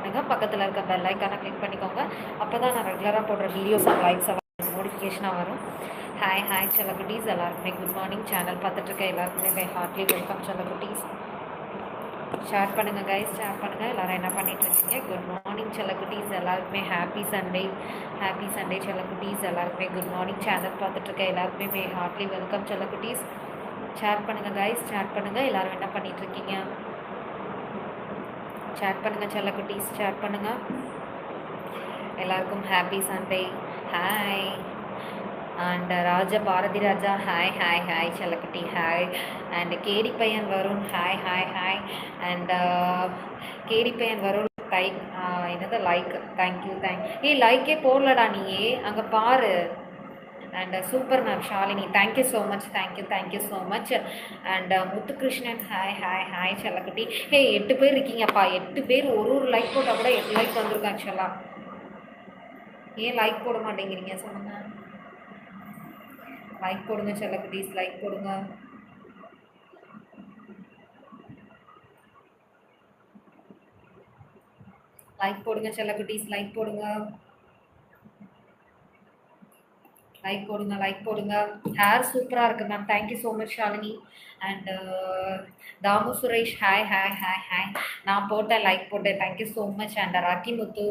பண்ணுங்கள், பக்கத்தில் இருக்க பெல் ஐக்கானை கிளிக் பண்ணிக்கோங்க. அப்போ தான் நான் ரெகுலராக போடுற வீடியோஸ் அண்ட் லைக்ஸ் நோட்டிஃபிகேஷனாக வரும். ஹாய் செல்லக்குட்டீஸ், எல்லாருக்குமே குட் மார்னிங். சேனல் பார்த்துட்ருக்க எல்லாருக்குமே மை ஹார்ட்லி வெல்கம் செல்லக்குட்டீஸ். ஷேர் பண்ணுங்கள் கைஸ், ஷேர் பண்ணுங்கள். எல்லோரும் என்ன பண்ணிகிட்ருக்கீங்க? குட் மார்னிங் செல்லக்குட்டீஸ், எல்லாருக்குமே ஹாப்பி சண்டே செல்லக்குட்டீஸ். எல்லாருக்குமே குட் மார்னிங். சேனல் பார்த்துட்ருக்க எல்லாருக்குமே மை ஹார்ட்லி வெல்கம் செல்லக்குட்டீஸ். ஷேர் பண்ணுங்கள் கைஸ், ஷேர் பண்ணுங்கள். எல்லோரும் என்ன பண்ணிகிட்ருக்கீங்க? ஷேர் பண்ணுங்கள் செல்லக்குட்டீஸ், ஷேர் பண்ணுங்கள். எல்லாருக்கும் happy Sunday. Hi and Raja Bharathi Raja, hi செல்லக்குட்டி, ஹாய். அண்ட் கேடி பையன் வருண், ஹாய். அண்ட் கேடி பையன் வருண் லைக், என்னது லைக், தேங்க்யூ. லைக்கே போடலடா நீயே, அங்கே பாரு. And super ma'am Shalini, thank you so much, thank you so much. And Muthukrishnan, hi செல்லக்குட்டி. 8 பேர் இருக்கீங்கப்பா, 8 பேர் ஒரு லைக் போட்டால் கூட 8 லைக் வந்திருக்கும் ஆக்சுவலாக. ஏன் லைக் போட மாட்டேங்கிறீங்க சொல்லுங்க? லைக் போடுங்க செல்லக்குட்டீஸ், லைக் போடுங்க. லைக் போடுங்க செல்லக்குட்டீஸ், லைக் போடுங்க. லைக் போடுங்க. ஹேர் சூப்பராக இருக்குது ma'am, thank you so much Shalini. And Thamu Suresh, hi. நான் போட்டேன், லைக் போட்டேன், thank you so much. And Rocky Muthu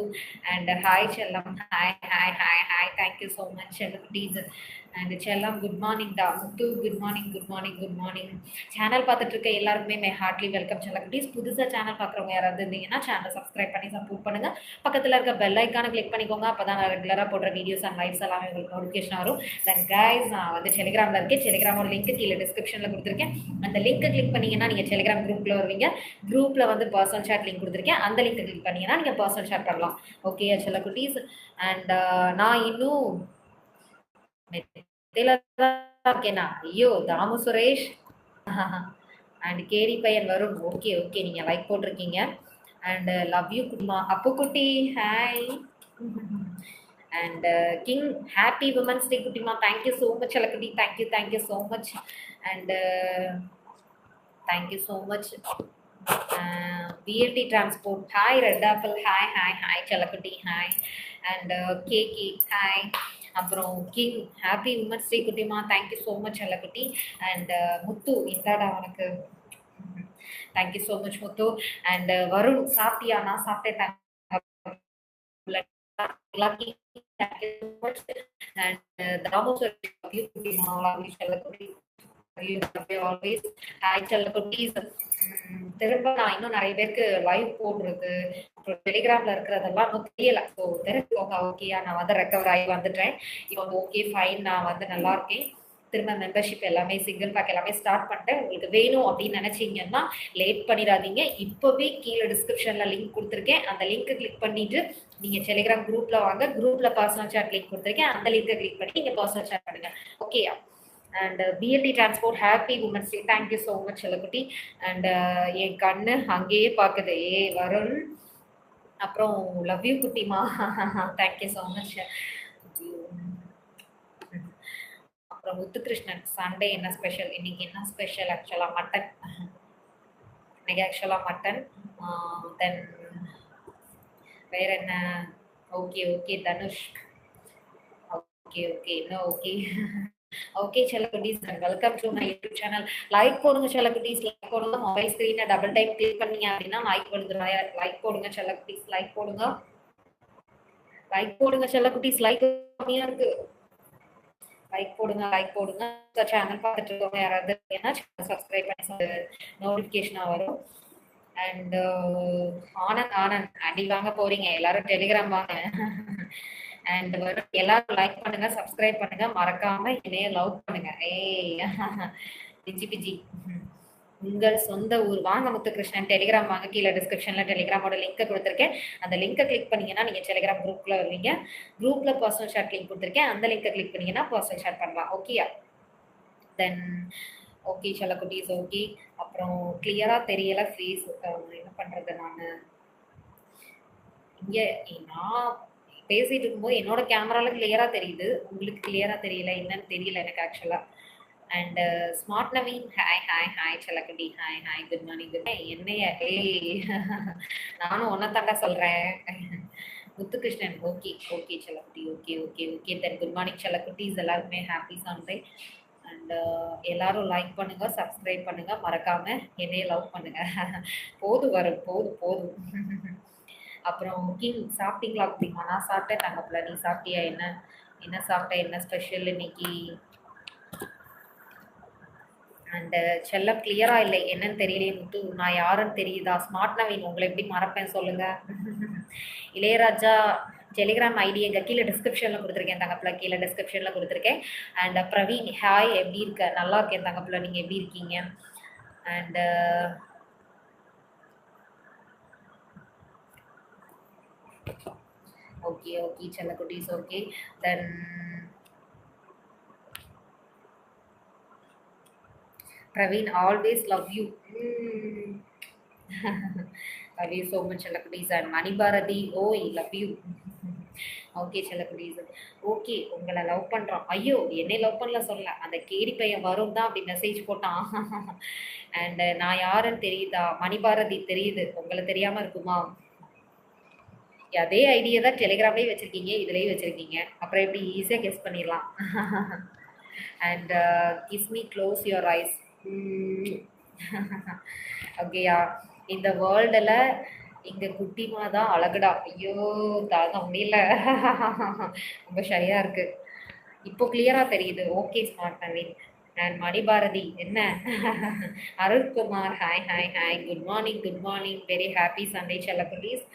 and hi செல்லம், ஹாய், தேங்க்யூ ஸோ மச் செல்லக்குட்டீஸ். அண்ட் செல்லம் குட் மார்னிங். டா முத்து குட் மார்னிங். சேனல் பார்த்துட்டு இருக்க எல்லாருக்குமே மை ஹார்ட்லி வெல்கம் செல்லக்குட்டீஸ். புதுசாக சேனல் பார்க்குறவங்க யாராவது இருந்தீங்கன்னா சேனலை சப்ஸ்கிரைப் பண்ணி சப்போர்ட் பண்ணுங்கள். பக்கத்தில் இருக்க பெல் ஐக்கானை கிளிக் பண்ணிக்கோங்க. அப்போ தான் நான் ரெகுலராக போடுற வீடியோஸ் அண்ட் லைவ்ஸ் எல்லாமே உங்களுக்கு நோட்டிஃபிகேஷன் வரும். தென் கைஸ், நான் வந்து டெலிகிராமில் இருக்கேன். டெலிகிராமோட லிங்க் கீழே டிஸ்கிரிப்ஷனில் கொடுத்துருக்கேன். அந்த லிங்க்கை கிளிக் பண்ணிங்கன்னா நீங்கள் டெலிகிராம் குரூப்பில் வருவீங்க. குரூப்பில் வந்து பர்சனல் சாட் லிங்க் கொடுத்துருக்கேன். அந்த லிங்க்கை கிளிக் பண்ணிங்கன்னா நீங்கள் பர்சனல் சாட் பண்ணலாம். ஓகே செல்லக்குட்டீஸ். அண்ட் நான் இன்னும் இருக்கேனா? ஐயோ தாமு சுரேஷ் அண்ட் கேடி பையன் வரும். ஓகே, நீங்கள் லைக் போட்டிருக்கீங்க. அண்ட் லவ் யூ குட்மா அப்பு குட்டி, hi. And king, happy women's day குட்டிமா, தேங்க்யூ ஸோ மச் செல்லக்குட்டி, thank you so much. And thank you so much. BLT transport, hi. Red apple, hi செல்லக்குட்டி, ஹாய். அண்ட் கேகி, ஹாய். அப்புறம் கிங், ஹாப்பி விமன்ஸ் டே குட்டிமா, thank you so much செல்லக்குட்டி. And Muthu, இந்தாடா உனக்கு, thank you so much Muthu. And Varun, சாப்பிட்டியா? நான் சாப்பிட்டேன். திரும்ப நான் இன்னும் நிறைய பேருக்கு லைவ் போடுறது, அப்புறம் டெலிகிராம்ல இருக்கிறதெல்லாம் இன்னும் தெரியல. ஸோ தெரிஞ்சுக்கோங்க. ஓகேயா? நான் வந்து ரெக்கவர் ஆகி வந்துட்டேன். இப்போ ஓகே ஃபைன், நான் வந்து நல்லா இருக்கேன். திரும்ப மெம்பர்ஷிப் எல்லாமே, சிங்கிள் பேக் எல்லாமே ஸ்டார்ட் பண்ணிட்டேன். உங்களுக்கு வேணும் அப்படின்னு நினைச்சீங்கன்னா லேட் பண்ணிடாதீங்க. இப்போவே கீழே டிஸ்கிரிப்ஷனில் லிங்க் கொடுத்துருக்கேன். அந்த லிங்க்கை கிளிக் பண்ணிட்டு நீங்கள் டெலிகிராம் குரூப்பில் வாங்க. குரூப்பில் பர்சனல் சாட் லிங்க் கொடுத்துருக்கேன். அந்த லிங்கை கிளிக் பண்ணி நீங்கள் பர்சனல் சாட் பண்ணுங்க. ஓகேயா? And BLD transport, happy women's day, thank you so much செல்லக்குட்டி. அண்ட் என் கண்ணு அங்கேயே பார்க்குது, வருண். அப்புறம் லவ் யூ குட்டிமா, தேங்க்யூ ஸோ மச். அப்புறம் முத்துகிருஷ்ணன், சண்டே என்ன ஸ்பெஷல்? இன்னைக்கு என்ன ஸ்பெஷல்? ஆக்சுவலாக மட்டன். இன்னைக்கு ஆக்சுவலாக மட்டன். தென் வேற என்ன? ஓகே தனுஷ், ஓகே இன்னும் ஓகே செல்லக்குட்டீஸ், welcome to my YouTube channel. Like போடுங்க செல்லக்குட்டீஸ், லைக் போடுங்க. மொபைல் ஸ்க்ரீனை டபுள் டைப் கிளிக் பண்ணீங்க அப்படின்னா லைக் போடுங்க. லைக் போடுங்க செல்லக்குட்டீஸ், லைக் போடுங்க செல்லக்குட்டீஸ். லைக் கம்மியா இருக்கு. லைக் போடுங்க. சேனல் பார்த்துட்டு இருக்கவங்க யாராவது ஏன்னா சேனல் சப்ஸ்கிரைப் பண்ணி நோட்டிஃபிகேஷனாக வரும். அண்ட் ஆனந்த் அடி வாங்க போறீங்க. எல்லாரும் டெலிகிராம் வாங்க. அண்ட் எல்லாரும் லைக் பண்ணுங்க, சப்ஸ்கிரைப் பண்ணுங்க, மறக்காம என்னைய லவ் பண்ணுங்க. பிஜி உங்கள் சொந்த ஊர் வாங்க முத்துகிருஷ்ணன். டெலிகிராம் வாங்க. கீழே டிஸ்கிரிப்ஷன்ல டெலிகிராமோட லிங்க்கை கொடுத்துருக்கேன். அந்த லிங்கை கிளிக் பண்ணீங்கன்னா நீங்க டெலிகிராம் குரூப்ல வருவீங்க. குரூப்ல பர்சனல் சாட் லிங்க் கொடுத்துருக்கேன். அந்த லிங்கை கிளிக் பண்ணீங்கன்னா பர்சனல் சாட் பண்ணலாம். ஓகேயா? தென் ஓகே செல்லக்குட்டீஸ், ஓகே. அப்புறம் கிளியரா தெரியல ஃபேஸ், என்ன பண்றது? நான் இங்கே நான் பேசிட்டு இருக்கும்போது என்னோட கேமரால கிளியரா தெரியுது, உங்களுக்கு கிளியரா தெரியல, என்னன்னு தெரியல எனக்கு ஆக்சுவலா. And smart Naveen hi hi hi செல்லக்குட்டி hi hi good morning good என்னைய ஏய் நானும் ஒன்றை தாண்டா சொல்கிறேன். முத்துகிருஷ்ணன் ஓகே ஓகே செல்லக்குட்டி okay okay okay then good morning செல்லக்குட்டீஸ் எல்லாருக்குமே ஹாப்பி சண்டே. அண்ட் எல்லாரும் லைக் பண்ணுங்க, சப்ஸ்கிரைப் பண்ணுங்க, மறக்காம என்னைய லவ் பண்ணுங்க. போதும் வரும் போதும் போதும். அப்புறம் கிங் சாப்பிட்டீங்களா அப்படிமா? நான் சாப்பிட்டேன் தங்கப்பில், நீ சாப்பிட்டியா? என்ன என்ன சாப்பிட்டேன், என்ன ஸ்பெஷல் இன்னைக்கு? அண்ட் செல்லம் கிளியரா இல்லை, என்னன்னு தெரியலையே முத்து. நான் யாருன்னு தெரியுதா? ஸ்மார்ட் நவீன் உங்களை எப்படி மறப்பேன் சொல்லுங்க. இளையராஜா டெலிகிராம் ஐடி எங்கள் கீழே டிஸ்கிரிப்ஷனில் கொடுத்துருக்கேன் தங்கப்பில், கீழே டிஸ்கிரிப்ஷனில் கொடுத்துருக்கேன். அண்ட் பிரவீன் ஹாய், எப்படி இருக்க? நல்லா இருக்கேன் தங்கப்பில், நீங்கள் எப்படி இருக்கீங்க? அண்ட் ஓகே ஓகே செல்லக்குட்டீஸ் okay. Then Praveen always love you. Love you so much செல்லக்குட்டீஸ். அண்ட் மணிபாரதி ஓய் லவ் யூ. ஓகே செல்லக்குட்டீஸ் ஓகே, உங்களை லவ் பண்ணுறோம். ஐயோ என்னை லவ் பண்ணல சொல்ல, அந்த கேடி பையன் வரும் தான் அப்படி மெசேஜ் போட்டான். அண்ட் நான் யாருன்னு தெரியுதா? மணிபாரதி தெரியுது, உங்களை தெரியாமல் இருக்குமா? அதே ஐடியா தான் டெலிகிராம்லேயும் வச்சுருக்கீங்க, இதுலேயும் வச்சுருக்கீங்க, அப்புறம் எப்படி ஈஸியாக கெஸ் பண்ணிடலாம். And kiss me close your eyes. ஓகேயா, இந்த வேர்ல்டில் இங்கே குட்டிமா தான் அழகுடா. ஐயோ தாங்க முடியல, ரொம்ப ஷையாக இருக்குது. இப்போ கிளியராக தெரியுது. Okay smart Naveen. And Manibharathi என்ன? Arulkumar hi hi hi, good morning good morning, very happy Sunday செல்லக்குட்டீஸ்.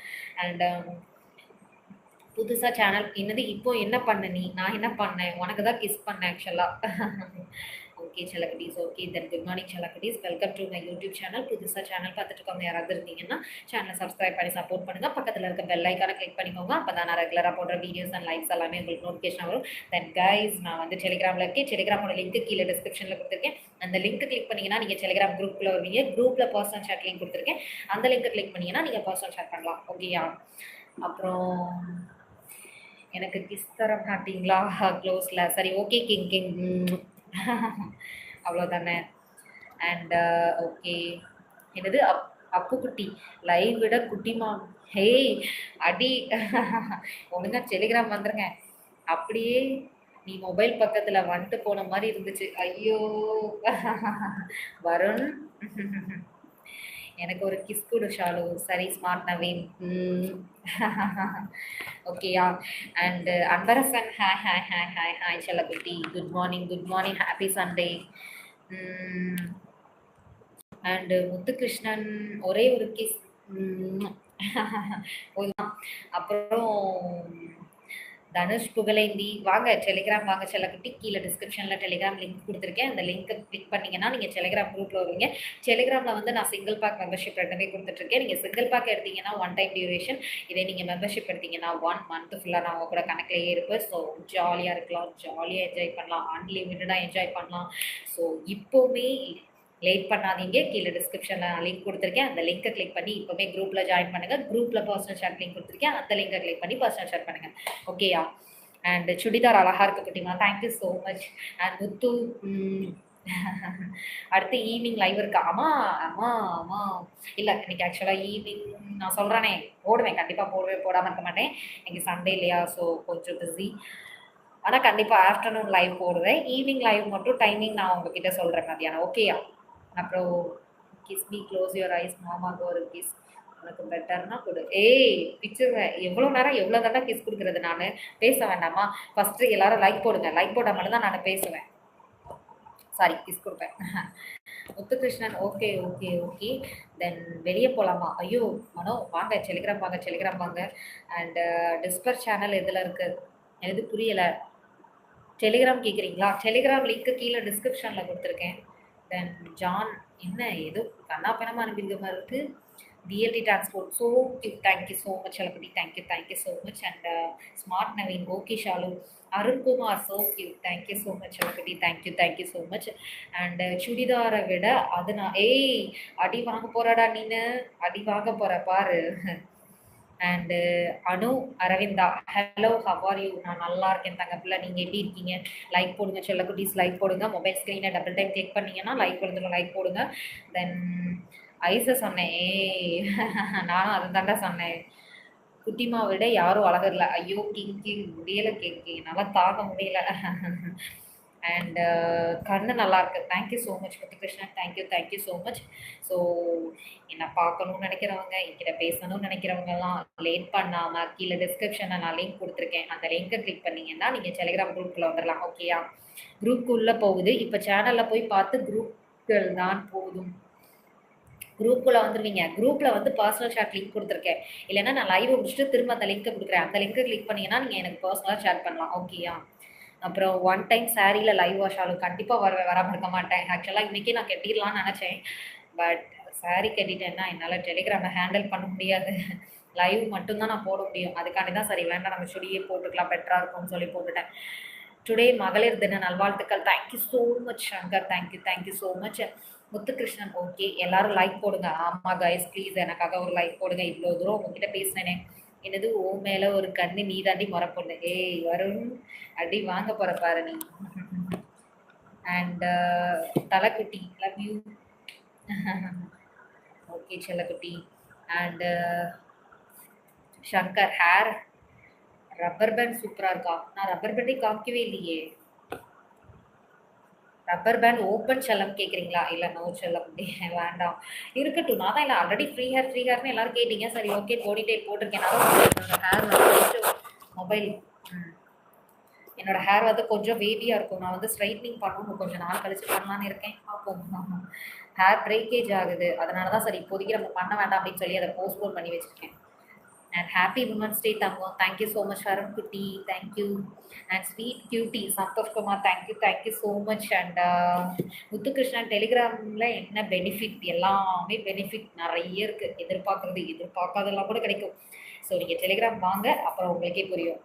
அண்ட் புதுசாக சேனல் என்னது? இப்போ என்ன பண்ண நீ? நான் என்ன பண்ணேன்? உனக்கு தான் கிஸ் பண்ணேன் ஆக்சுவலாக. ஓகே செல்லக்குட்டீஸ் ஓகே தென் குட் மார்னிங் செல்லக்குட்டீஸ், welcome to my YouTube channel. புதுசாக சேனல் பார்த்துட்டு இருக்கவங்க யாராவது இருந்தீங்கன்னா சேனலை சப்ஸ்கிரைப் பண்ணி சப்போர்ட் பண்ணுங்கள். பக்கத்தில் இருக்க பெல் ஐக்கானை கிளிக் பண்ணிக்கோங்க, அப்போ தான் நான் ரெகுலராக போடுற வீடியோஸ் அண்ட் லைக்ஸ் எல்லாமே உங்களுக்கு நோட்டிஃபிகேஷன் வரும். தென் கைஸ், நான் வந்து டெலிகிராமில் இருக்கேன். டெலிகிராமோட லிங்க் கீழே டிஸ்கிரிப்ஷனில் கொடுத்துருக்கேன். அந்த லிங்க் கிளிக் பண்ணிங்கன்னா நீங்கள் டெலிகிராம் குரூப்பில் வருவீங்க. குரூப்பில் பர்சனல் சாட் லிங்க் கொடுத்துருக்கேன், அந்த லிங்க் கிளிக் பண்ணிங்கன்னா நீங்கள் பர்சனல் சாட் பண்ணலாம். ஓகேயா? அப்புறம் எனக்கு கிஸ் தர மாட்டீங்களா க்ளோஸில்? சரி ஓகே கிங் கிங், அவ்வளோதானே. அண்ட் ஓகே என்னது அப்புக்குட்டி லைவ் விட குட்டிமா. ஹேய் அடி, ஒழுங்கா டெலிகிராம் வந்துருங்க. அப்படியே நீ மொபைல் பக்கத்தில் வந்துட்டு போன மாதிரி இருந்துச்சு. ஐயோ வருண், எனக்கு ஒரு கிஸ் கொடு ஷாலு. சரி ஸ்மார்ட் நவீன். ஓகேயா? And Anbarasan hi hi hi hi hi செல்லக்குட்டி, good morning happy Sunday. And Muthukrishnan ஒரே ஒரு கிஸ். அப்புறம் தனுஷ் புகழேந்தி வாங்க டெலிகிராம் வாங்க செல்லக்குட்டி, கீழே டிஸ்கிரிப்ஷனில் டெலிகிராம் லிங்க் கொடுத்துருக்கேன், அந்த லிங்க்கை கிளிக் பண்ணிங்கன்னா நீங்கள் டெலிகிராம் குரூப்பில் வருவீங்க. டெலிகிராமில் வந்து நான் சிங்கிள் பேக் மெம்பர்ஷிப் ரெண்டுமே கொடுத்துட்ருக்கேன். நீங்கள் சிங்கிள் பேக் எடுத்தீங்கன்னா 1 டைம் டியூரேஷன், இதே நீங்கள் மெம்பர்ஷிப் எடுத்தீங்கன்னா 1 மந்த் ஃபுல்லாக நான் உங்க கூட கணக்கிலேயே இருப்பேன். ஸோ ஜாலியாக இருக்கலாம், ஜாலியாக என்ஜாய் பண்ணலாம், அன்லிமிட்டடாக என்ஜாய் பண்ணலாம். ஸோ இப்போவுமே லேட் பண்ணாதீங்க, கீழே டிஸ்கிரிப்ஷனில் லிங்க் கொடுத்துருக்கேன், அந்த லிங்க்கை கிளிக் பண்ணி இப்போவே குரூப்பில் ஜாயின் பண்ணுங்கள். குரூப்பில் பர்சனல் ஷேர் லிங்க் கொடுத்துருக்கேன், அந்த லிங்கை கிளிக் பண்ணி பர்சனல் ஷேர் பண்ணுங்கள். ஓகேயா? அண்ட் சுடிதார் அழகாக இருக்கு குட்டிமா, தேங்க்யூ ஸோ மச். அண்ட் முத்து அடுத்து ஈவினிங் லைவ் இருக்கு. ஆமாம் ஆமாம் ஆமாம், இல்லை இன்னைக்கு ஆக்சுவலாக ஈவினிங் நான் சொல்கிறேனே போடுவேன், கண்டிப்பாக போடாமல் இருக்க மாட்டேன். இன்னைக்கு சண்டே இல்லையா, ஸோ கொஞ்சம் பிஸி. ஆனால் கண்டிப்பாக ஆஃப்டர்நூன் லைவ் போடுவேன். ஈவினிங் லைவ் மட்டும் டைமிங் நான் உங்ககிட்ட சொல்கிறேன் மதியானம். ஓகேயா? அப்புறம் kiss me close your eyes, மாமாவுக்கு ஒரு கிஸ் உனக்கு பெட்டர்னா கொடு. ஏய் பிச்சுருவேன், எவ்வளோ நேரம் எவ்வளோ தானே கிஸ் கொடுக்குறது? நான் பேச வேண்டாமா? ஃபஸ்ட்டு எல்லாரும் லைக் போடுங்க, லைக் போட்டால் மட்டும்தான் நான் பேசுவேன். சாரி கிஸ் கொடுப்பேன். முத்துகிருஷ்ணன் ஓகே ஓகே ஓகே தென் வெளியே போகலாமா? ஐயோ மனோ வாங்க டெலிகிராம் வாங்க, டெலிகிராம் வாங்க. அண்டு டிஸ்பர் சேனல் எதில் இருக்குது? எது புரியலை? டெலிகிராம் கேட்குறீங்களா? டெலிகிராம் லிங்க்கு கீழே டிஸ்கிரிப்ஷனில் கொடுத்துருக்கேன். தென் ஜான் என்ன ஏதோ கண்ணா பணமாக அனுப்பியிருக்க மாதிரி இருக்குது. TLT transport so cute, thank you so much செல்லக்குட்டி, thank you so much. And smart Naveen okay Shalu. Arunkumar so cute, thank you so much செல்லக்குட்டி, தேங்க்யூ ஸோ மச். அண்ட் சுடிதாரை விட அது நான் ஏய் அடி வாங்க போகிறாடா, நீனு அடி வாங்க போகிற பாரு. And Anu Aravinda, hello how are you? நான் நல்லா இருக்கேன் தங்க பிள்ளை. நீங்கள் எப்படி இருக்கீங்க? லைக் போடுங்க செல்லக்குட்டீஸ், லைக் போடுங்க. மொபைல் ஸ்க்ரீனை டபுள் டைம் கிளிக் பண்ணீங்கன்னா லைக் வந்துடும், லைக் போடுங்க. தென் ஐஸை சொன்னேன். நானும் அதை தாண்டா சொன்னேன். குட்டிமா விட யாரும் அழகரில்ல. ஐயோ கிங் கிங் முடியலை கிங் கிங், நல்லா தாங்க முடியல. அண்ட் கண்ணு நல்லா இருக்கு. Thank you so much Muthukrishnan, thank you so much. So என்னை பார்க்கணும்னு நினைக்கிறவங்க, என்கிட்ட பேசணும்னு நினைக்கிறவங்கலாம் லேட் பண்ணாமல் கீழே டிஸ்கிரிப்ஷனில் நான் லிங்க் கொடுத்துருக்கேன். அந்த லிங்கை கிளிக் பண்ணிங்கன்னா நீங்கள் டெலிகிராம் குரூப்புக்குள்ளே வந்துடலாம். ஓகேயா? குரூப்புக்குள்ளே போகுது. இப்போ சேனலில் போய் பார்த்து குரூப்கள் தான் போதும், குரூப்புக்குள்ளே வந்துடுவீங்க. குரூப்பில் வந்து பர்சனல் ஷேர் லிங்க் கொடுத்துருக்கேன். இல்லைன்னா நான் லைவ் முடிச்சுட்டு திரும்ப அந்த லிங்க்கை கொடுக்குறேன். அந்த லிங்க்கை கிளிக் பண்ணிங்கன்னா நீங்கள் எனக்கு பர்சனலாக ஷேர் பண்ணலாம். ஓகேயா? அப்புறம் ஒன் டைம் சாரியில் லைவ் வாஷ் ஆகும். கண்டிப்பாக வராமல் இருக்க மாட்டேன். ஆக்சுவலாக இன்றைக்கி நான் கட்டிடலான்னு நினச்சேன். பட் சாரி கட்டிட்டேன்னா என்னால் டெலிகிராமை ஹேண்டில் பண்ண முடியாது. லைவ் மட்டும்தான் நான் போட முடியும். அதுக்காண்டி தான் சரி வேண்டாம், நம்ம சுடியே போட்டுக்கலாம், பெட்டராக இருக்கும்னு சொல்லி போட்டுட்டேன். டுடே மகளிர் தின நல்வாழ்த்துக்கள். Thank you so much Shankar, thank you so much. Muthukrishnan, okay எல்லாரும் லைக் போடுங்க. ஆமாம் கைஸ் ப்ளீஸ் எனக்காக ஒரு லைக் போடுங்க. இவ்வளோ தூரம் உங்ககிட்ட பேசினேனே. என்னது ஓ மேலே ஒரு கண்ணு நீ தாண்டி முறப்பொண்ணு. ஏய் வருண், அடி வாங்க போகிற பாரு நீ. அண்ட் தலைக்குட்டி, லவ் யூ. ஓகே செல்லக்குட்டி. And Shankar, hair rubber band சூப்பராக இருக்கா? நான் ரப்பர் பேண்டே காமிக்கவே இல்லையே. ரப்பர் பேண்ட் ஓப்பன் செல்லம் கேட்குறீங்களா? இல்லை நோ செல்லம் வேண்டாம், இருக்கட்டும். நான் தான் இல்லை ஆல்ரெடி ஃப்ரீ ஹேர்னு எல்லாரும் கேட்டீங்க. சரி ஓகே போனிடெயில் போட்டிருக்கேன். என்னோட ஹேர் வந்து கொஞ்சம் மொபைல் என்னோட ஹேர் வந்து கொஞ்சம் வேவியாக இருக்கும். நான் வந்து ஸ்ட்ரைட்னிங் பண்ணணும், கொஞ்சம் நாள் கழிச்சு பண்ணலான்னு இருக்கேன். பார்ப்போம். ஹேர் பிரேக்கேஜ் ஆகுது, அதனால தான் சரி இப்போதைக்கு நம்ம பண்ண வேண்டாம் அப்படின்னு சொல்லி அதை போஸ்ட்போன் பண்ணி வச்சுருக்கேன். அண்ட் ஹாப்பி உமன்ஸ் டே தங்கம். தேங்க்யூ ஸோ மச் சரண் குட்டி, thank you. And sweet cutie Santhosh Kumar, thank you so much. And Muthukrishnan, டெலிகிராமில் என்ன பெனிஃபிட்? எல்லாமே பெனிஃபிட் நிறைய இருக்குது. எதிர்பார்க்காதெல்லாம் கூட கிடைக்கும். ஸோ நீங்கள் டெலிகிராம் வாங்க, அப்புறம் உங்களுக்கே புரியும்.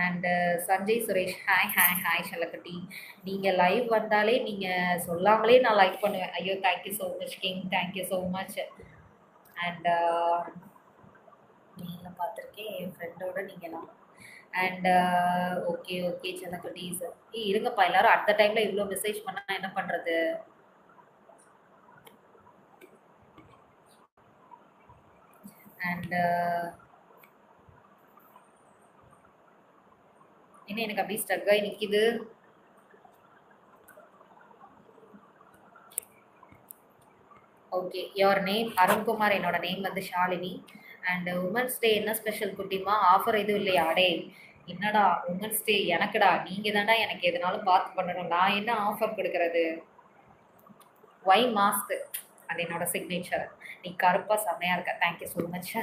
அண்ட் சஞ்சய் சுரேஷ், ஹாய் செல்லக்குட்டி. நீங்கள் லைவ் வந்தாலே நீங்கள் சொல்லாமலே நான் லைக் பண்ணுவேன். ஐயோ thank you so much king, thank you so much. And நீங்கள் பார்த்துருக்கேன் என் ஃப்ரெண்டோட நீங்களாம். அண்ட் ஓகே செல்லக்குட்டீஸ். இருங்கப்பா, எல்லாரும் அடுத்த டைமில் இவ்வளோ மெசேஜ் பண்ணால் என்ன பண்ணுறது? அண்ட் என்ன எனக்கு அப்படியே ஸ்ட்ரக்காகி நிற்கிது. ஓகே, யோர் நேம் அருண்குமார், என்னோட நேம் வந்து ஷாலினி. அண்ட் உமன்ஸ் டே என்ன ஸ்பெஷல் குட்டிமா? ஆஃபர் எதுவும் இல்லையா? அடே என்னடா உமன்ஸ் டே எனக்குடா, நீங்கள் தாண்டா எனக்கு எதுனாலும் பார்த்து பண்ணணும். நான் என்ன ஆஃபர் கொடுக்கறது? ஒய் மாஸ்க், அது என்னோட சிக்னேச்சர். நீ கருப்பாக செம்மையாக இருக்க. Thank you so much.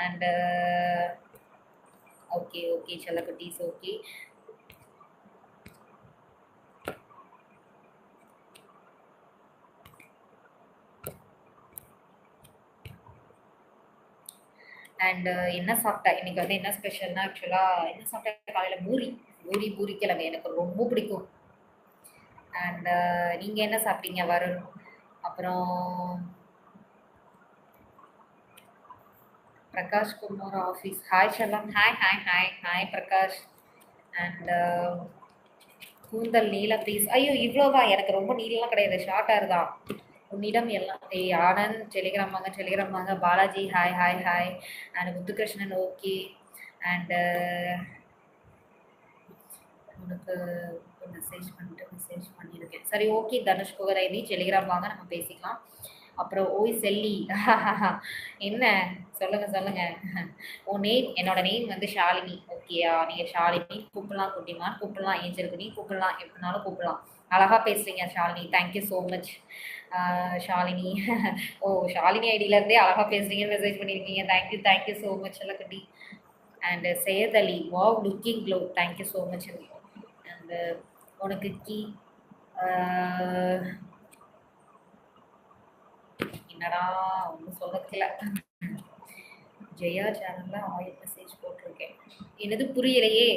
And okay செல்லக்குட்டீஸ், ஓகே. அண்ட் என்ன சாப்பிட்டா இன்னைக்கு வந்து என்ன ஸ்பெஷல்னா, ஆக்சுவலாக என்ன சாப்பிட்டா காலையில் பூரி கிழங்கு எனக்கு ரொம்ப பிடிக்கும். அண்ட் நீங்கள் என்ன சாப்பிட்டீங்க வருண்? அப்புறம் பிரகாஷ் குமார் ஆஃபீஸ், ஹாய் செல்லம், ஹாய் பிரகாஷ். அண்ட் கூந்தல் நீளம் ப்ளீஸ். ஐயோ இவ்வளோவா? எனக்கு ரொம்ப நீளம்லாம் கிடையாது, ஷார்ட் ஹேர் தான். உன்னிடம் எல்லாம் ஆனந்த், டெலிகிராம் வாங்க. Balaji, hi. And Muthukrishnan, okay. And உனக்கு மெசேஜ் பண்ணியிருக்கேன். சரி ஓகே தனுஷ் குகரைவி, டெலிகிராம் வாங்க, நம்ம பேசிக்கலாம். அப்புறம் ஓய் செல்லி, என்ன சொல்லுங்க. உன் நேம்? என்னோட நேம் வந்து ஷாலினி. ஓகேயா? நீங்கள் ஷாலினி கூப்பிடலாம், குட்டிமான்னு கூப்பிடலாம், ஏஞ்சலுக்கு நீ கூப்பிடலாம், எப்படினாலும் கூப்பிடலாம். அழகாக பேசுகிறீங்க Shalini, thank you so much. Shalini, oh Shalini ஐடியிலேருந்தே அழகாக பேசுகிறீங்கன்னு மெசேஜ் பண்ணியிருக்கீங்க. தேங்க்யூ ஸோ மச் எல்லக்குட்டி. And Syed Ali, wow looking glow, thank you so much. And உனக்கு என்னடா ஒன்றும் சொல்கிறதுல. ஜெயா சேனலில் ஆயில் மெசேஜ் போட்டிருக்கேன், என்னது புரியலையே.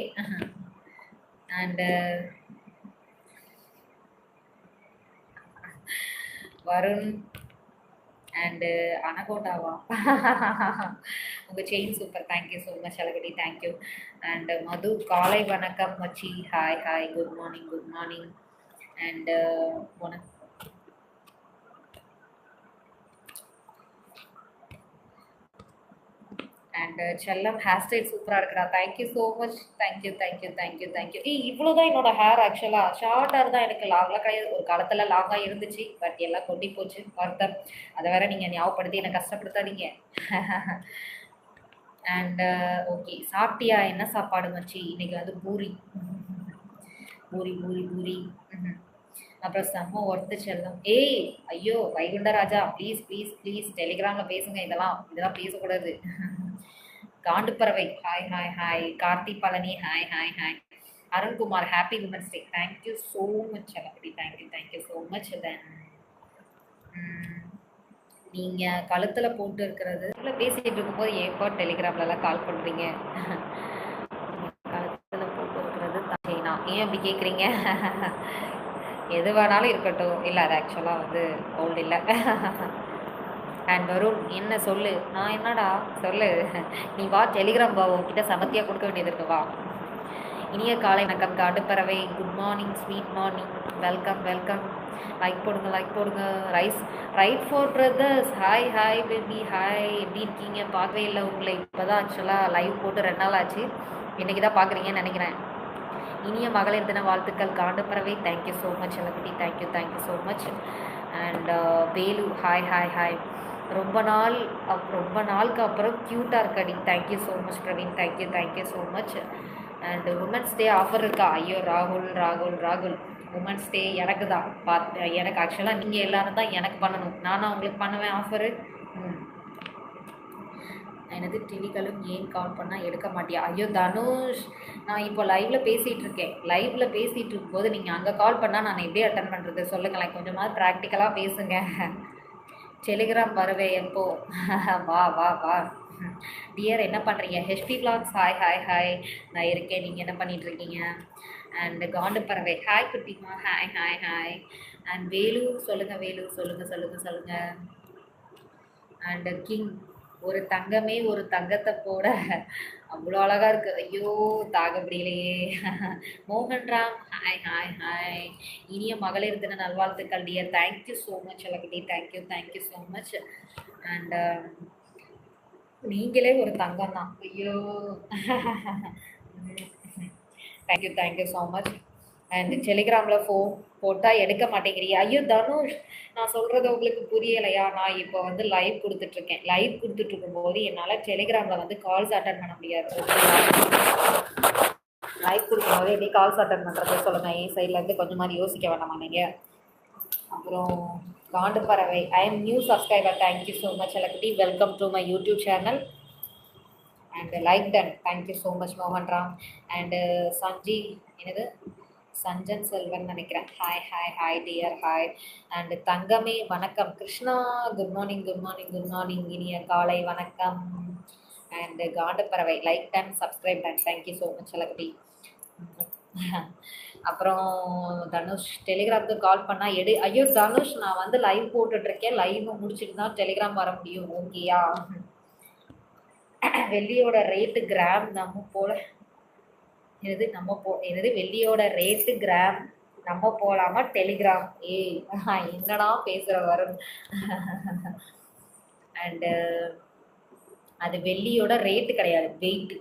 அண்டு வருண் அண்டு அனகோண்டாவா உங்கள் chain super, thank you so much அழகடி, தேங்க்யூ. அண்டு மது காலை வணக்கம் மச்சி, hi hi, good morning good morning. And உனக்கு அண்ட் செல்லம் ஹேர் ஸ்டைல் சூப்பராக இருக்கிறா, thank you so much, thank you thank you thank you thank you. இவ்வளோ தான் என்னோட ஹேர். ஆக்சுவலாக ஷார்ட் ஹேர் தான், எனக்கு லாங்லாம் கிடையாது. ஒரு காலத்தில் லாங்காக இருந்துச்சு, பட் எல்லாம் கொட்டி போச்சு, வருத்தம். அதை வேற நீங்கள் ஞாபகப்படுத்தி என்னை கஷ்டப்படுத்தாதீங்க. அண்ட் ஓகே, சாப்பிட்டியா? என்ன சாப்பாடு மச்சி? இன்னைக்கு வந்து பூரி பூரி பூரி பூரி. அப்புறம் செம்ம ஒர்த்து செல்லம். ஏய் ஐயோ வைகுண்டராஜா, ப்ளீஸ் ப்ளீஸ் ப்ளீஸ் டெலிகிராமில் பேசுங்க, இதெல்லாம் பேசக்கூடாது. காண்டுப்பறவை hi hi hi. Karthi Palani hi hi hi. Arunkumar happy women's day, thank you so much அப்படி, தேங்க்யூ ஸோ மச். தென் நீங்கள் கழுத்தில் போட்டு இருக்கிறது பேசிகிட்டு இருக்கும்போது ஏப்போ டெலிகிராம்லலாம் கால் பண்ணுறீங்க? கழுத்தில் போட்டு இருக்கிறது தச்சைனா, ஏன் அப்படி கேட்குறீங்க? எது வேணாலும் இருக்கட்டும். இல்லை, அது ஆக்சுவலாக வந்து ஓல்டு இல்லை. அண்ட் வருண் என்ன சொல்லு? நான் என்னடா சொல்லு, நீ வா டெலிகிராம் வா, உங்ககிட்ட சமத்தியாக கொடுக்க வேண்டியது இருக்கு, வா. இனிய காலை வணக்கம் காட்டுப்பறவை, good morning, sweet morning, welcome welcome. Like போடுங்க. Right for brothers, hi hi baby hi. எப்படி இருக்கீங்க? பார்க்கவே இல்லை உங்களை, இப்போ தான் ஆக்சுவலாக லைவ் போட்டு 2 நாள் ஆச்சு, இன்றைக்கி தான் பார்க்குறீங்கன்னு நினைக்கிறேன். இனிய மகளிர் தின வாழ்த்துக்கள் காண்டுப்பறவை, தேங்க்யூ ஸோ மச் எல்லக்குட்டி, thank you so much. And Velu hi hi hi. ரொம்ப நாளுக்கு அப்புறம் க்யூட்டாக இருக்கடி, thank you so much Praveen, thank you so much. And women's day offer இருக்கா? ஐயோ ராகுல், உமன்ஸ் டே எனக்கு தான் எனக்கு ஆக்சுவலாக நீங்கள் எல்லோரும் தான் எனக்கு பண்ணணும், நானும் உங்களுக்கு பண்ணுவேன் ஆஃபரு. எனது டெலிகாலும் ஏன் கால் பண்ணால் எடுக்க மாட்டியா? ஐயோ தனுஷ், நான் இப்போ லைவில் பேசிகிட்டு இருக்கேன். லைவில் பேசிகிட்டு இருக்கும்போது நீங்கள் அங்கே கால் பண்ணால் நான் எப்படி அட்டன் பண்ணுறது சொல்லுங்களேன்? கொஞ்சமாவது ப்ராக்டிக்கலாக பேசுங்க. டெலிகிராம் வருவேன் எப்போ? வா வா வா டியர், என்ன பண்ணுறீங்க? HP vlogs hi hi hi, நான் இருக்கேன். நீங்கள் என்ன பண்ணிகிட்ருக்கீங்க? அண்ட் காண்டு பறவை ஹாய் குட்டிமா, hi hi hi. And Velu சொல்லுங்கள், வேலு சொல்லுங்கள். அண்ட் கிங், ஒரு தங்கமே ஒரு தங்கத்தை போட அவ்வளோ அழகாக இருக்குது, ஐயோ தாக முடியலையே. Mohanram hi hi hi. இனிய மகளிர் தின நல்வாழ்த்துக்கள் டியர், தேங்க்யூ ஸோ மச் எல்லக்குட்டி, தேங்க்யூ ஸோ மச். அண்ட் நீங்களே ஒரு தங்கம் தான், ஐயோ. Thank you so much. அண்ட் டெலிகிராமில் ஃபோன் போட்டால் எடுக்க மாட்டேங்கிறீ? ஐயோ தனுஷ், நான் சொல்கிறது உங்களுக்கு புரியலையா? நான் இப்போ வந்து லைவ் கொடுத்துட்ருக்கேன். லைவ் கொடுத்துட்ருக்கும்போது என்னால் டெலிகிராமில் வந்து கால்ஸ் அட்டன் பண்ண முடியாது. லைவ் கொடுக்கும்போது எப்படி கால்ஸ் அட்டன் பண்ணுறது சொல்லுங்கள்? என் சைட்லேருந்து கொஞ்சம் மாதிரி யோசிக்க வேண்டாமா நீங்கள்? அப்புறம் காண்டு பறவை, I am new subscriber, thank you so much எல்லக்குட்டி, welcome to my YouTube channel. And like done, thank you so much Mohanram. And என்னது சஞ்சன் செல்வன் நினைக்கிறேன், hi hi hi dear hi. And தங்கமே வணக்கம். கிருஷ்ணா குட் மார்னிங், இனிய காலை வணக்கம். அண்டு காண்டு பறவை like done, subscribe done, thank you so much எல்லக்குட்டி. அப்புறம் தனுஷ், டெலிகிராமுக்கு கால் பண்ணால் எடு. ஐயோ தனுஷ், நான் வந்து லைவ் போட்டுட்ருக்கேன், லைவ் முடிச்சுட்டு தான் டெலிகிராம் வர முடியும், ஓகேயா? வெள்ளியோட ரேட்டு கிராம் நம்ம போல என்னது வெள்ளியோட ரேட்டு கிராம் நம்ம போகலாமா டெலிகிராம்? என்னடா பேசுகிற வரும். அண்டு அது வெள்ளியோட ரேட்டு கிடையாது, வெயிட்.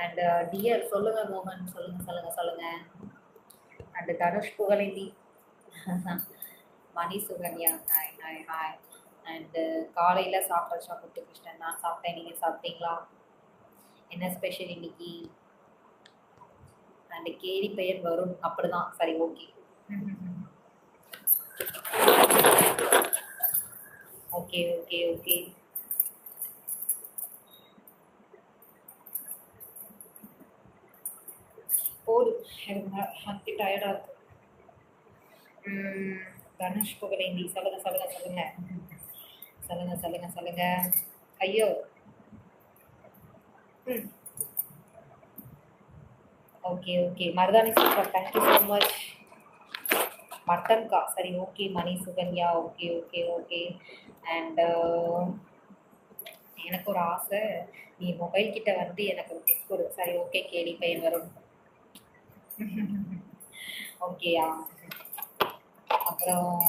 அண்ட் டியர் சொல்லுங்கள் மோகன், சொல்லுங்கள். And Dhanush Pugazhendhi, Mani Sukanya hi hi hi. And காலையில் சாப்பிட்டா முத்துகிருஷ்ணன், நான் சாப்பிட்டேன், நீங்கள் சாப்பிட்டீங்களா? என்ன ஸ்பெஷல் இன்னைக்கு? அண்டு கேடி பெயர் வரும், அப்படிதான், சரி ஓகே. ஓகே. போதும், எனக்கு டயர்டாக இருக்கு. தனுஷ் புகழேந்தி சொல்லுங்க. ஐயோ ஓகே மருதாணி சூப்பர், தேங்க்யூ ஸோ மச். மட்டன்கா சரி okay. Mani Sukanya okay okay okay. And எனக்கு ஒரு ஆசை, நீ மொபைல் கிட்ட வந்து எனக்கு ஒரு கிஃப்ட் கொடு. சரி ஓகே கேடி பையன் வரும். ஓகேயா. அப்புறம்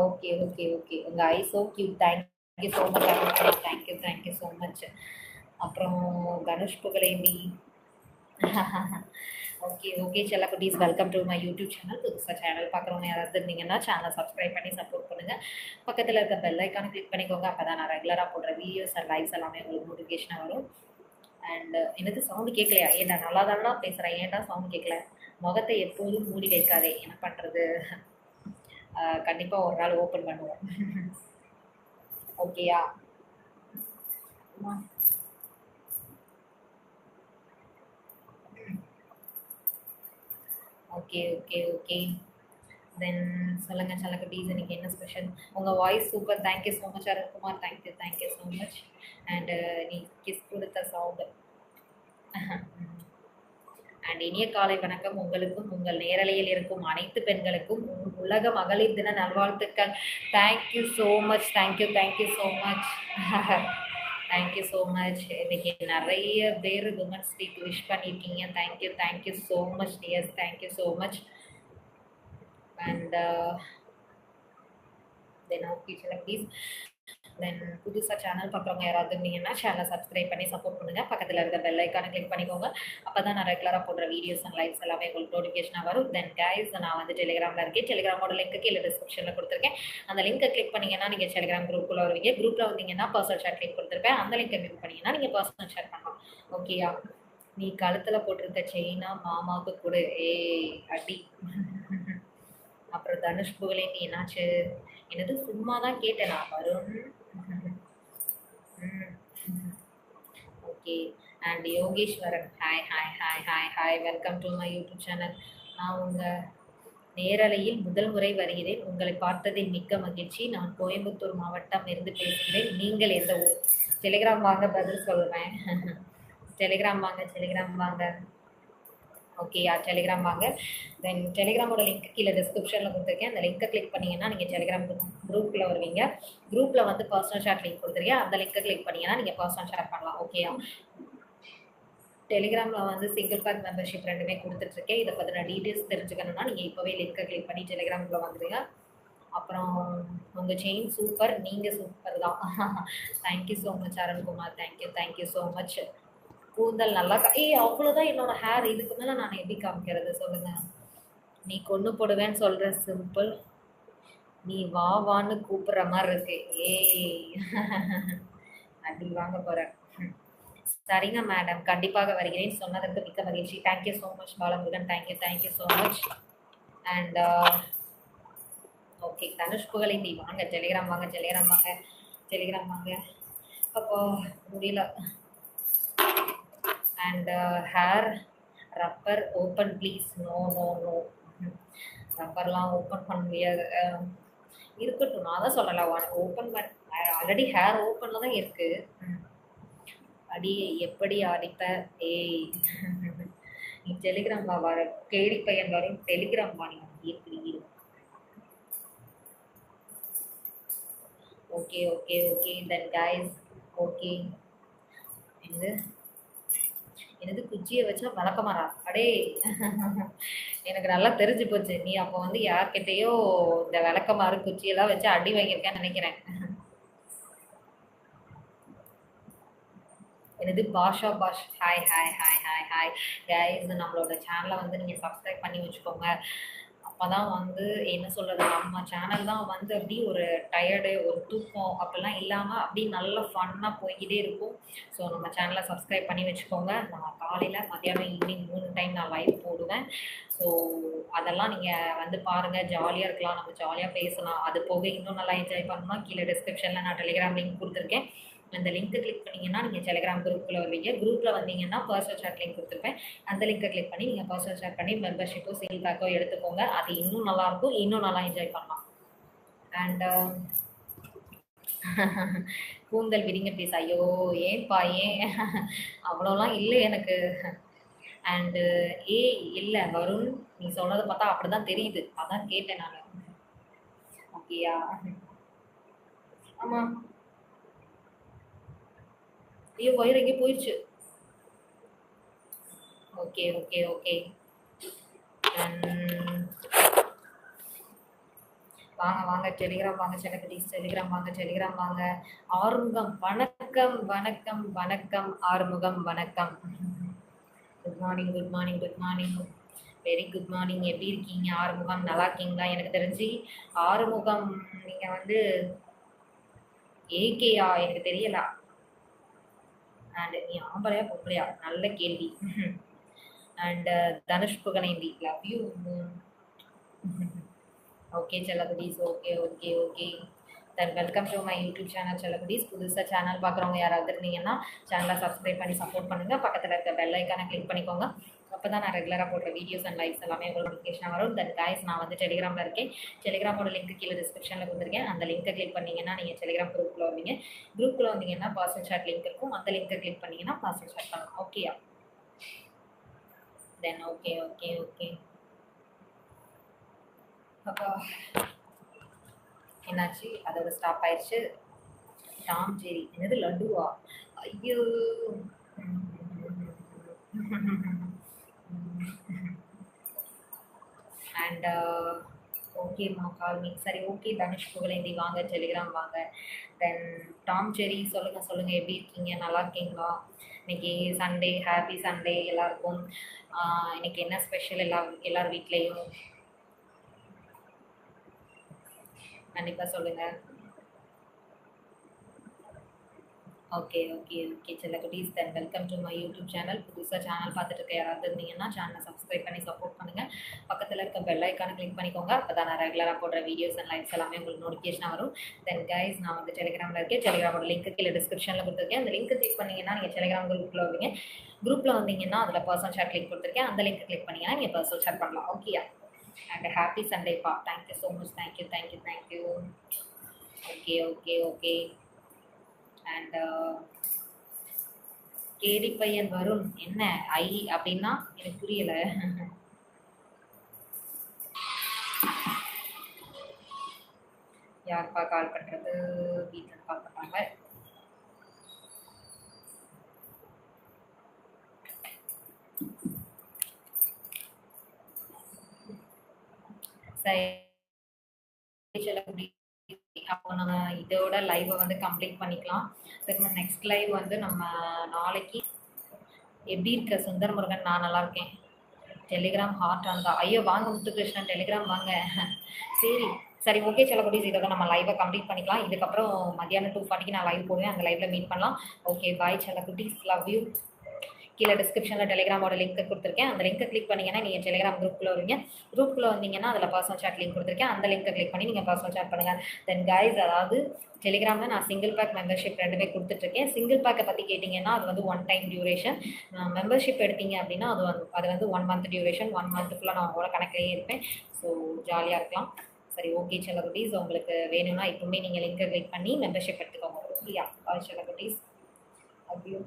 ஓகே ஓகே ஓகே. உங்க eye so cute. Thank you so much. Thank you thank you so much. அப்புறம் தனுஷ் புகழேந்தி. ஓகே ஓகே செல்லக்குட்டீஸ், welcome to my YouTube channel. புதுசாக சேனல் பார்க்குறவங்க யாராவது இருந்தீங்கன்னா சேனலை சப்ஸ்கிரைப் பண்ணி சப்போர்ட் பண்ணுங்கள். பக்கத்தில் இருக்க பெல் ஐக்கானை கிளிக் பண்ணிக்கோங்க. அப்போ தான் நான் ரெகுலராக போடுற வீடியோஸ் அண்ட் லைவ்ஸ் எல்லாமே உங்களுக்கு நோட்டிஃபிகேஷனாக வரும். அண்ட் என்னது சவுண்டு கேட்கலையா? ஏன்டா நல்லா தானடா பேசுகிறேன், ஏன்டா சவுண்டு கேட்கல? முகத்தை எப்போதும் மூடி வைக்காதே, என்ன பண்ணுறது? கண்டிப்பாக ஒரு நாள் ஓப்பன் பண்ணுவோம். ஓகேயா. Okay okay okay. தென் சொல்லுங்க செல்லக்குட்டீஸ், இன்னைக்கு என்ன ஸ்பெஷல்? உங்கள் voice super. Thank you so much Arunkumar. Thank you thank you so much. And நீ கிஸ் கொடுத்த சவுண்டு. அண்ட் இனிய காலை வணக்கம் உங்களுக்கும், உங்கள் நேரலையில் இருக்கும் அனைத்து பெண்களுக்கும் உலக மகளிர் தின நல்வாழ்த்துக்கள். Thank you so much. Thank you thank you so much. Thank you so much. இன்னைக்கு நிறைய பேர் விமன்ஸ் டேக்கு விஷ் பண்ணியிருக்கீங்க. Thank you thank you so much dears. Thank you so much. And then okay please. Then புதுசாக சேனல் பார்க்குறவங்க யாராவது இருந்தீங்கன்னா சேனலை சப்ஸ்கிரைப் பண்ணி சப்போர்ட் பண்ணுங்கள். பக்கத்தில் இருக்க பெல் ஐக்கானை கிளிக் பண்ணிக்கோங்க. அப்போ தான் நான் ரெகுலராக போடுற வீடியோஸ் அண்ட் லைவ்ஸ் எல்லாமே உங்களுக்கு நோட்டிஃபிகேஷனாக வரும். தென் கைஸ், நான் வந்து டெலிகிராமில் இருக்கேன். டெலிகிராமோட லிங்க்கு கீழே டிஸ்கிரிப்ஷனில் கொடுத்துருக்கேன். அந்த லிங்கை கிளிக் பண்ணிங்கன்னா நீங்கள் டெலிகிராம் குரூப்பில் வருவீங்க. குரூப்பில் வந்தீங்கன்னா பர்சனல் ஷேர் லிங்க் கொடுத்துருப்பேன். அந்த லிங்கை கிளிக் பண்ணிங்கன்னா நீங்கள் பர்சனல் ஷேர் பண்ணலாம். ஓகேயா. நீ கழுத்தில் போட்டிருக்க செயினா மாமாவுக்கு கொடு. ஏய் அடி. அப்புறம் தனுஷ் புகழேந்தி என்னாச்சு? என்னது சும்மா தான் கேட்டேன் நான் Varun. Okay. And Yogeswaran hi hi hi hi hi. Welcome to my YouTube channel. நான் உங்கள் நேரலையில் முதல் முறை வருகிறேன். உங்களை பார்த்ததில் மிக்க மகிழ்ச்சி. நான் கோயம்புத்தூர் மாவட்டம் இருந்து பேசுகிறேன். நீங்கள் எந்த ஊர்? டெலிகிராம் வாங்க, பதில் சொல்கிறேன். டெலிகிராம் வாங்க, டெலிகிராம் வாங்க. ஓகேயா, டெலிகிராம் வாங்க. தென் டெலிகிராமோட லிங்க் கீழே டிஸ்கிரிப்ஷனில் கொடுத்துருக்கேன். அந்த லிங்கை கிளிக் பண்ணிங்கன்னா நீங்கள் டெலிகிராம் குரூப்பில் வருவீங்க. குரூப்பில் வந்து பர்சனல் ஷேர் லிங்க் கொடுத்துருக்கேன். அந்த லிங்கை கிளிக் பண்ணிங்கன்னா நீங்கள் பர்சனல் ஷேர் பண்ணலாம். ஓகேயா. டெலிகிராமில் வந்து சிங்கிள் பேக் மெம்பர்ஷிப் ரெண்டுமே கொடுத்துட்ருக்கேன். இதை பற்றின டீட்டெயில்ஸ் தெரிஞ்சுக்கணுன்னா நீங்கள் இப்போவே லிங்கை கிளிக் பண்ணி டெலிகிராமில் வந்துடுங்க. அப்புறம் உங்கள் செயின் சூப்பர், நீங்கள் சூப்பர் தான். Thank you so much Arunkumar. Thank you thank you so much. கூந்தல் நல்லா அவ்வளோதான் என்னோட ஹேர். இதுக்கு மேலே நான் எப்படி காமிக்கிறது சொல்லுங்க? நீ கொண்டு போடுவேன்னு சொல்ற சிம்பிள். நீ வா வான்னு கூப்பிடுற மாதிரி இருக்கு. ஏய் அடி வாங்க போற. சரிங்க மேடம், கண்டிப்பாக வருகிறேன். சொன்னதற்கு மிக்க மகிழ்ச்சி. Thank you so much Balamurugan. Thank you thank you so much. And okay Dhanush Pugazhendhi வாங்க டெலிகிராம் வாங்க, டெலிகிராம் வாங்க, டெலிகிராம் வாங்க. அப்போ முடியல. And hair rubber open please. No no no, ரப்பர்லாம் ஓப்பன் பண்ண முடியாது. இருக்கட்டும், நான் தான் சொல்லலை ஓப்பன் பண்ண. ஆல்ரெடி ஹேர் ஓப்பனில் தான் இருக்குது. அடி எப்படி அடிப்ப? ஏய் நீ டெலிகிராம் வா, வர கேடி பையன் வரும். டெலிகிராம் வா, நீ எப்படி? Okay okay okay. தென் கைஸ் ஓகே. என்னது குச்சியை வச்சா வழக்கமாறா? அடே எனக்கு நல்லா தெரிஞ்சு போச்சு. நீ அப்போ வந்து யார்கிட்டயோ இந்த விளக்கமாறு குச்சியெல்லாம் வச்சு அடி வாங்கியிருக்கேன்னு நினைக்கிறேன். என்னது பாஷா பாஷ். Hi hi hi hi hi guys. நம்மளோட சேனலை வந்து நீங்கள் சப்ஸ்கிரைப் பண்ணி வச்சுக்கோங்க. அப்போ தான் வந்து என்ன சொல்கிறது, நம்ம சேனல் தான் வந்து அப்படி ஒரு டயர்டு, ஒரு தூக்கம் அப்படிலாம் இல்லாமல் அப்படி நல்லா ஃபன்னாக போய்கிட்டே இருக்கும். ஸோ நம்ம சேனலை சப்ஸ்கிரைப் பண்ணி வச்சுக்கோங்க. நான் காலையில் மத்தியானம் ஈவினிங் 3 டைம் நான் லைவ் போடுவேன். ஸோ அதெல்லாம் நீங்கள் வந்து பாருங்கள், ஜாலியாக இருக்கலாம், நம்ம ஜாலியாக பேசலாம். அது போக இன்னும் நல்லா என்ஜாய் பண்ணணும்னா கீழே டிஸ்கிரிப்ஷனில் நான் டெலிகிராம் லிங்க் கொடுத்துருக்கேன். அந்த லிங்க்கை கிளிக் பண்ணிங்கன்னா நீங்கள் டெலிகிராம் குரூப்பில் வருவீங்க. குரூப்பில் வந்தீங்கன்னா பர்சனல் சேட் லிங்க் கொடுத்துருப்பேன். அந்த லிங்கை கிளிக் பண்ணி நீங்கள் பர்சனல் ஷேர் பண்ணி மெம்பர்ஷிப்போ சிங்கிள் பேக்கோ எடுத்துக்கோங்க. அது இன்னும் நல்லாயிருக்கும், இன்னும் நல்லா என்ஜாய் பண்ணலாம். அண்ட் கூந்தல் விரிங்க ப்ளீஸ். ஐயோ ஏன்பா, ஏன்? அவ்வளோலாம் இல்லை எனக்கு. அண்டு இல்லை வருண், நீ சொன்னதை பார்த்தா அப்படி தான் தெரியுது, அதான் கேட்டேன் நான். ஓகேயா? ஆமாம். ஐயோ வயிறு எங்கேயும் போயிடுச்சு. Okay okay okay. வாங்க வாங்க டெலிகிராம் வாங்க செல்லக்குட்டீஸ், டெலிகிராம் வாங்க, டெலிகிராம் வாங்க. ஆறுமுகம் வணக்கம் வணக்கம் வணக்கம். ஆறுமுகம் வணக்கம். Good morning good morning good morning. Very good morning. எப்படி இருக்கீங்க ஆறுமுகம்? நல்லா இருக்கீங்களா? எனக்கு தெரிஞ்சு ஆறுமுகம் நீங்கள் வந்து ஏகேயா எனக்கு தெரியல. அண்ட் நீ ஆம்பளையா பொம்பளையா? நல்ல கேள்வி. And Dhanush Pugazhendhi love you. Okay செல்லக்குட்டீஸ், okay okay okay. Then welcome to my YouTube channel செல்லக்குட்டீஸ். புதுசாக சேனல் பார்க்குறவங்க யாராவது இருந்தீங்கன்னா சேனலை சப்ஸ்கிரைப் பண்ணி சப்போர்ட் பண்ணுங்கள். பக்கத்தில் இருக்க பெல் ஐக்கானை கிளிக் பண்ணிக்கோங்க. அப்போ தான் நான் ரெகுலராக போடுற வீடியோஸ் அண்ட் லைக்ஸ் எல்லாமே உங்களுக்கு நோட்டிஃபிகேஷன் வரும். தென் கைஸ், நான் வந்து டெலிகிராமில் இருக்கேன். டெலிகிராமோட லிங்க் கீழே டிஸ்கிரிப்ஷனில் கொடுத்துருக்கேன். அந்த லிங்கை கிளிக் பண்ணிங்கன்னா நீங்கள் டெலிகிராம் குரூப்பில் வந்தீங்க. குரூப்பில் வந்தீங்கன்னா பர்சனல் சாட் லிங்க் இருக்கும். அந்த லிங்கை கிளிக் பண்ணிங்கன்னா பர்சனல் சாட் பண்ணலாம். ஓகேயா? Then okay okay okay. அப்போ என்னாச்சு? அதோட ஸ்டாப் ஆயிடுச்சு. டாம் ஜெரி என்னது லட்டுவா? ஐயோ. அண்ட் ஓகேம்மா கால் மீ. சரி ஓகே தனுஷ் புகழேந்தி வாங்க டெலிகிராம் வாங்க. தென் டாம் ஜெரி சொல்லுங்கள் சொல்லுங்கள், எப்படி இருக்கீங்க? நல்லா இருக்கீங்களா? இன்னைக்கு சண்டே, ஹாப்பி சண்டே எல்லாருக்கும். இன்னைக்கு என்ன ஸ்பெஷல் எல்லார் வீட்லேயும்? கண்டிப்பாக சொல்லுங்கள். ஓகே ஓகே ஓகே செல்லக்குட்டீஸ். Then welcome to my YouTube channel. புதுசாக சேனல் பார்த்துட்டு இருக்க யாராவது இருந்தீங்கன்னா சேனலை சப்ஸ்கிரைப் பண்ணி சப்போர்ட் பண்ணுங்கள். பக்கத்தில் இருக்க பெல் ஐக்கானை கிளிக் பண்ணிக்கோங்க. அப்போ தான் நான் ரெகுலராக போடுற வீடியோஸ் அண்ட் லைக்ஸ் எல்லாமே உங்களுக்கு நோட்டிஃபிகேஷனாக வரும். தென் கைஸ், நான் வந்து டெலிகிராமில் இருக்கேன். டெலிகிராமோட லிங்க் கீழே டிஸ்கிரிப்ஷனில் கொடுத்துருக்கேன். அந்த லிங்க் கிளிக் பண்ணிங்கன்னா நீங்கள் டெலிகிராம் குரூப்பில் வருவீங்க. குரூப்பில் வந்தீங்கன்னா அதில் பர்சனல் ஷேர் கிளிக் கொடுத்துருக்கேன். அந்த லிங்க் கிளிக் பண்ணிங்கன்னா நீங்கள் பர்சனல் ஷேர் பண்ணலாம். ஓகேயா? அண்ட் ஹாப்பி சண்டேப்பா. Thank you so much. Thank you thank you thank you. Okay okay okay. And கேடி பையன் வருண் என்ன ஐ அப்படின்னா எனக்கு புரியல. யாருப்பா கால் பண்றது? வீட்டில் கால் பண்றாங்க. சரி, அப்போ நம்ம இதோட லைவை வந்து கம்ப்ளீட் பண்ணிக்கலாம். திரும்ப நெக்ஸ்ட் லைவ் வந்து நம்ம நாளைக்கு. எப்படி இருக்க சுந்தர் முருகன்? நான் நல்லா இருக்கேன். டெலிகிராம் ஹார்ட் ஆனதா? ஐயோ வாங்க முத்துகிருஷ்ணன், டெலிகிராம் வாங்க. சரி சரி ஓகே செல்லக்குட்டீஸ், இதோட நம்ம லைவை கம்ப்ளீட் பண்ணிக்கலாம். இதுக்கப்புறம் மத்தியானம் 2:40க்கு நான் லைவ் போடுவேன். அந்த லைவ்ல மீட் பண்ணலாம். ஓகே பாய் செல்லக்குட்டீஸ், லவ் யூ. கீழே டிஸ்கிரிப்ஷனில் டெலிகிராமோட லிங்க் கொடுத்துருக்கேன். அந்த லிங்கை கிளிக் பண்ணிங்கன்னா நீங்கள் டெலிகிராம் குரூப்பில் வருவீங்க. குரூப்பில் வந்தீங்கன்னா அதில் பர்சனல் சாட் லிங்க் கொடுத்துருக்கேன். அந்த லிங்கை கிளிக் பண்ணி நீங்கள் பர்சனல் சாட் பண்ணுங்கள். தென் கைஸ், அதாவது டெலிகிராமில் நான் சிங்கிள் பேக் மெம்பர்ஷிப் ரெண்டுமே கொடுத்துட்ருக்கேன். சிங்கிள் பேக்கை பற்றி கேட்டிங்கன்னா அது வந்து 1 டைம் டியூரேஷன். மெம்பர்ஷிப் எடுத்தீங்க அப்படின்னா அது வந்து 1 மந்த் டியூரேஷன். 1 மந்த் ஃபுல்லாக நான் உங்களோட கணக்கிலேயே இருப்பேன். ஸோ ஜாலியாக இருக்கலாம். சரி ஓகே செல்லக்குட்டீஸ், உங்களுக்கு வேணும்னா இப்போவுமே நீங்கள் லிங்கை கிளிக் பண்ணி மெம்பர்ஷிப் எடுத்துக்கோங்க. ஓகேயா? பாய் செல்லக்குட்டீஸ், லவ் யூ.